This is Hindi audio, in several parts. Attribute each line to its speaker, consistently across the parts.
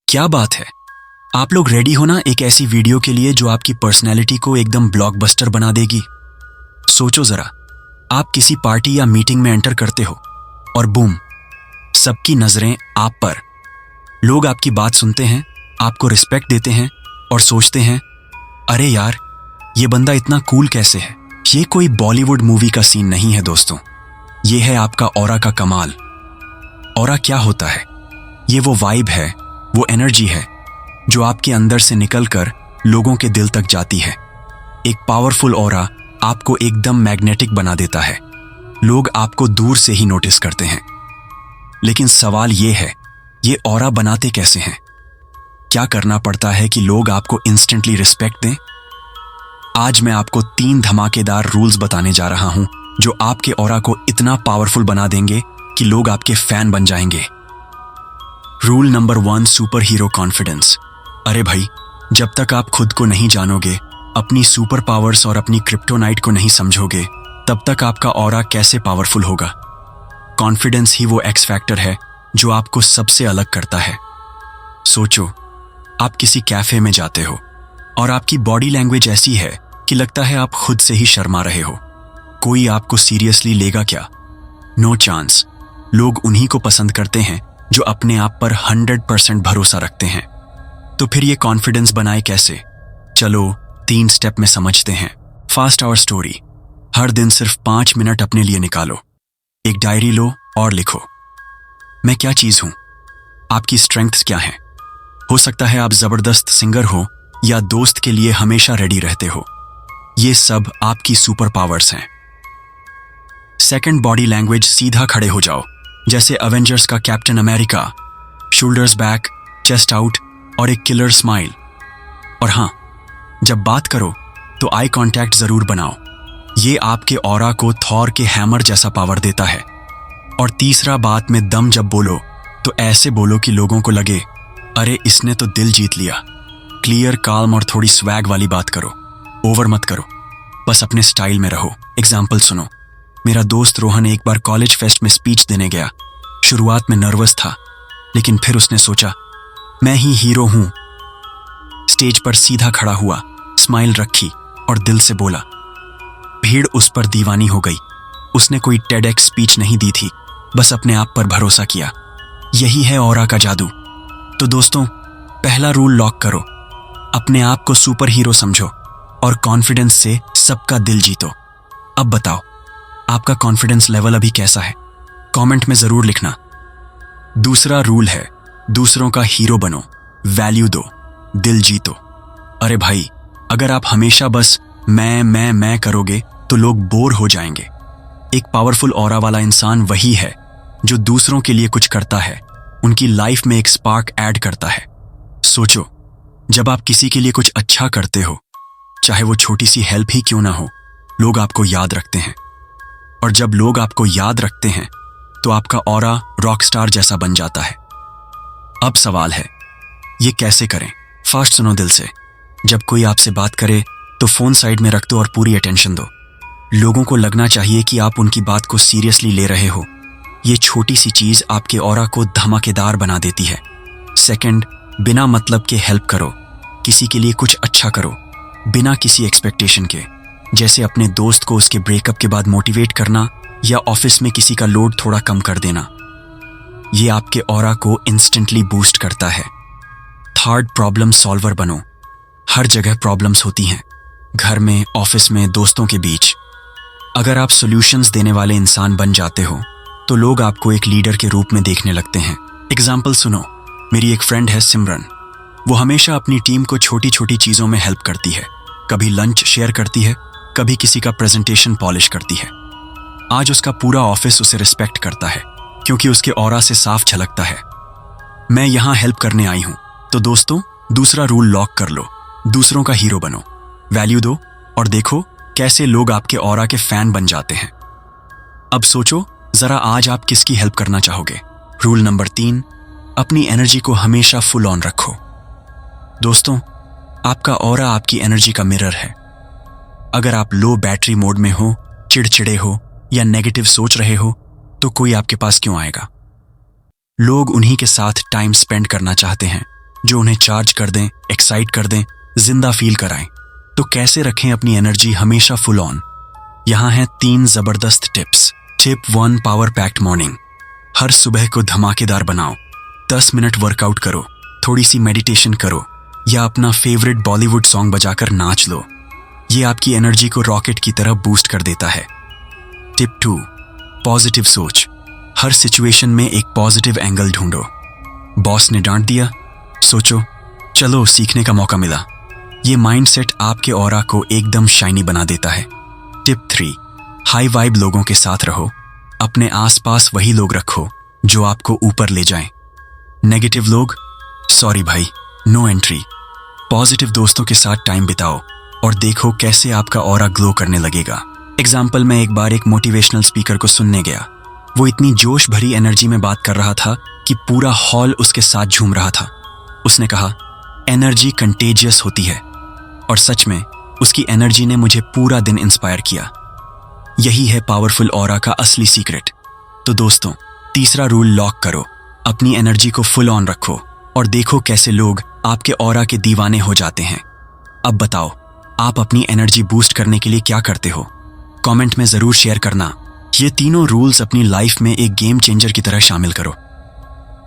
Speaker 1: क्या बात है। आप लोग रेडी हो ना एक ऐसी वीडियो के लिए जो आपकी पर्सनैलिटी को एकदम ब्लॉकबस्टर बना देगी। सोचो जरा, आप किसी पार्टी या मीटिंग में एंटर करते हो और बूम, सबकी नजरें आप पर। लोग आपकी बात सुनते हैं, आपको रिस्पेक्ट देते हैं और सोचते हैं, अरे यार, ये बंदा इतना कूल कैसे है। ये कोई बॉलीवुड मूवी का सीन नहीं है दोस्तों, ये है आपका ऑरा का कमाल। ऑरा क्या होता है? ये वो वाइब है, वो एनर्जी है जो आपके अंदर से निकलकर लोगों के दिल तक जाती है। एक पावरफुल ऑरा आपको एकदम मैग्नेटिक बना देता है। लोग आपको दूर से ही नोटिस करते हैं। लेकिन सवाल ये है, ये ऑरा बनाते कैसे हैं? क्या करना पड़ता है कि लोग आपको इंस्टेंटली रिस्पेक्ट दें? आज मैं आपको 3 धमाकेदार रूल्स बताने जा रहा हूं जो आपके ऑरा को इतना पावरफुल बना देंगे कि लोग आपके फैन बन जाएंगे। Rule number 1, super hero confidence. अरे भाई, जब तक आप खुद को नहीं जानोगे, अपनी सुपर पावर्स और अपनी क्रिप्टोनाइट को नहीं समझोगे, तब तक आपका ऑरा कैसे पावरफुल होगा? कॉन्फिडेंस ही वो एक्स फैक्टर है जो आपको सबसे अलग करता है। सोचो, आप किसी कैफे में जाते हो और आपकी बॉडी लैंग्वेज ऐसी है कि लगता है आप खुद से ही शर्मा रहे हो। कोई आपको सीरियसली लेगा क्या? No chance. लोग उन्हीं को पसंद करते हैं जो अपने आप पर 100% भरोसा रखते हैं। तो फिर ये कॉन्फिडेंस बनाए कैसे? चलो 3 स्टेप में समझते हैं। Fast our story. हर दिन सिर्फ 5 मिनट अपने लिए निकालो। एक डायरी लो और लिखो, मैं क्या चीज हूं? आपकी स्ट्रेंथ्स क्या हैं? हो सकता है आप जबरदस्त सिंगर हो या दोस्त के लिए हमेशा रेडी रहते हो। ये सब आपकी सुपर पावर्स हैं। Second, body language. सीधा खड़े हो जाओ, जैसे अवेंजर्स का captain America. Shoulders back, chest out और एक किलर स्माइल। और हाँ, जब बात करो तो आई कांटेक्ट जरूर बनाओ। ये आपके ऑरा को थॉर के हैमर जैसा पावर देता है। और तीसरा, बात में दम जब बोलो तो ऐसे बोलो कि लोगों को लगे, अरे इसने तो दिल जीत लिया। क्लियर, काल्म और थोड़ी स्वैग वाली बात करो। ओवर मत करो, बस अपने स्टाइल में रहो। एग्जाम्पल सुनो। मेरा दोस्त रोहन एक बार कॉलेज फेस्ट में स्पीच देने गया। शुरुआत में नर्वस था, लेकिन फिर उसने सोचा, मैं ही हीरो हूं। स्टेज पर सीधा खड़ा हुआ, स्माइल रखी और दिल से बोला। भीड़ उस पर दीवानी हो गई। उसने कोई टेडएक्स स्पीच नहीं दी थी, बस अपने आप पर भरोसा किया। यही है ऑरा का जादू। तो दोस्तों, पहला रूल लॉक करो, अपने आप को सुपर हीरो समझो और कॉन्फिडेंस से सबका दिल जीतो। अब बताओ, आपका कॉन्फिडेंस लेवल अभी कैसा है? कमेंट में जरूर लिखना। दूसरा रूल है, दूसरों का हीरो बनो, वैल्यू दो, दिल जीतो। अरे भाई, अगर आप हमेशा बस मैं करोगे तो लोग बोर हो जाएंगे। एक पावरफुल ऑरा वाला इंसान वही है जो दूसरों के लिए कुछ करता है, उनकी लाइफ में एक स्पार्क ऐड करता है। सोचो, जब आप किसी के लिए कुछ अच्छा करते हो, चाहे वो छोटी सी हेल्प ही क्यों ना हो, लोग आपको याद रखते हैं। और जब लोग आपको याद रखते हैं तो आपका ऑरा रॉकस्टार जैसा बन जाता है। अब सवाल है, ये कैसे करें? फास्ट सुनो दिल से। जब कोई आपसे बात करे तो फोन साइड में रख दो और पूरी अटेंशन दो। लोगों को लगना चाहिए कि आप उनकी बात को सीरियसली ले रहे हो। ये छोटी सी चीज आपके ऑरा को धमाकेदार बना देती है। सेकंड, बिना मतलब के हेल्प करो। किसी के लिए कुछ अच्छा करो, बिना किसी एक्सपेक्टेशन के। जैसे अपने दोस्त को उसके ब्रेकअप के बाद मोटिवेट करना या ऑफिस में किसी का लोड थोड़ा कम कर देना। ये आपके ऑरा को इंस्टेंटली बूस्ट करता है। थर्ड, प्रॉब्लम सॉल्वर बनो। हर जगह प्रॉब्लम्स होती हैं, घर में, ऑफिस में, दोस्तों के बीच। अगर आप सॉल्यूशंस देने वाले इंसान बन जाते हो तो लोग आपको एक लीडर के रूप में देखने लगते हैं। एग्जाम्पल सुनो। मेरी एक फ्रेंड है सिमरन। वो हमेशा अपनी टीम को छोटी छोटी चीजों में हेल्प करती है। कभी लंच शेयर करती है, कभी किसी का प्रेजेंटेशन पॉलिश करती है। आज उसका पूरा ऑफिस उसे रिस्पेक्ट करता है क्योंकि उसके ऑरा से साफ झलकता है, मैं यहां हेल्प करने आई हूं। तो दोस्तों, दूसरा रूल लॉक कर लो, दूसरों का हीरो बनो, वैल्यू दो और देखो कैसे लोग आपके ऑरा के फैन बन जाते हैं। अब सोचो जरा, आज आप किसकी हेल्प करना चाहोगे? रूल नंबर 3, अपनी एनर्जी को हमेशा फुल ऑन रखो। दोस्तों, आपका ऑरा आपकी एनर्जी का मिरर है। अगर आप लो बैटरी मोड में हो, चिड़चिड़े हो या नेगेटिव सोच रहे हो, तो कोई आपके पास क्यों आएगा? लोग उन्हीं के साथ टाइम स्पेंड करना चाहते हैं जो उन्हें चार्ज कर दें, एक्साइट कर दें, जिंदा फील कराएं। तो कैसे रखें अपनी एनर्जी हमेशा फुल ऑन? यहाँ हैं 3 जबरदस्त tips. Tip 1, power packed morning. हर सुबह को धमाकेदार बनाओ। 10 मिनट वर्कआउट करो, थोड़ी सी मेडिटेशन करो या अपना फेवरेट बॉलीवुड सॉन्ग बजाकर नाच लो। ये आपकी एनर्जी को रॉकेट की तरह बूस्ट कर देता है। टिप 2, पॉजिटिव सोच। हर सिचुएशन में एक पॉजिटिव एंगल ढूंढो। बॉस ने डांट दिया, सोचो चलो सीखने का मौका मिला। ये माइंडसेट आपके ऑरा को एकदम शाइनी बना देता है। टिप 3, हाई वाइब लोगों के साथ रहो। अपने आसपास वही लोग रखो जो आपको ऊपर ले जाएं। नेगेटिव लोग, सॉरी भाई, नो एंट्री। पॉजिटिव दोस्तों के साथ टाइम बिताओ और देखो कैसे आपका ऑरा ग्लो करने लगेगा। एग्जाम्पल, मैं एक बार एक मोटिवेशनल स्पीकर को सुनने गया। वो इतनी जोश भरी एनर्जी में बात कर रहा था कि पूरा हॉल उसके साथ झूम रहा था। उसने कहा, एनर्जी कंटेजियस होती है, और सच में उसकी एनर्जी ने मुझे पूरा दिन इंस्पायर किया। यही है पावरफुल ऑरा का असली सीक्रेट। तो दोस्तों, तीसरा रूल लॉक करो। अपनी एनर्जी को फुल ऑन रखो और देखो कैसे लोग आपके ऑरा के दीवाने हो जाते हैं। अब बताओ, आप अपनी एनर्जी बूस्ट करने के लिए क्या करते हो? कमेंट में जरूर शेयर करना। ये तीनों रूल्स अपनी लाइफ में एक गेम चेंजर की तरह शामिल करो।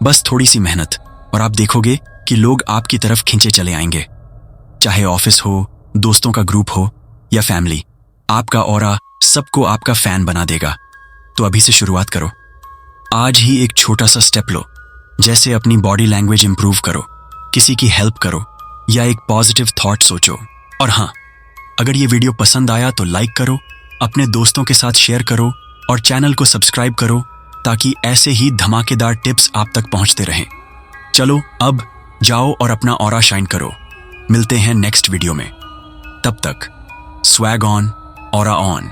Speaker 1: बस थोड़ी सी मेहनत और आप देखोगे कि लोग आपकी तरफ खींचे चले आएंगे। चाहे ऑफिस हो, दोस्तों का ग्रुप हो या फैमिली, आपका ऑरा सबको आपका फैन बना देगा। तो अभी से शुरुआत करो। आज ही एक छोटा सा स्टेप लो, जैसे अपनी बॉडी लैंग्वेज इंप्रूव करो, किसी की हेल्प करो या एक पॉजिटिव थॉट सोचो। और हाँ, अगर ये वीडियो पसंद आया तो लाइक करो, अपने दोस्तों के साथ शेयर करो और चैनल को सब्सक्राइब करो ताकि ऐसे ही धमाकेदार टिप्स आप तक पहुंचते रहें। चलो अब जाओ और अपना ऑरा शाइन करो। मिलते हैं नेक्स्ट वीडियो में। तब तक स्वैग ऑन, ऑरा ऑन।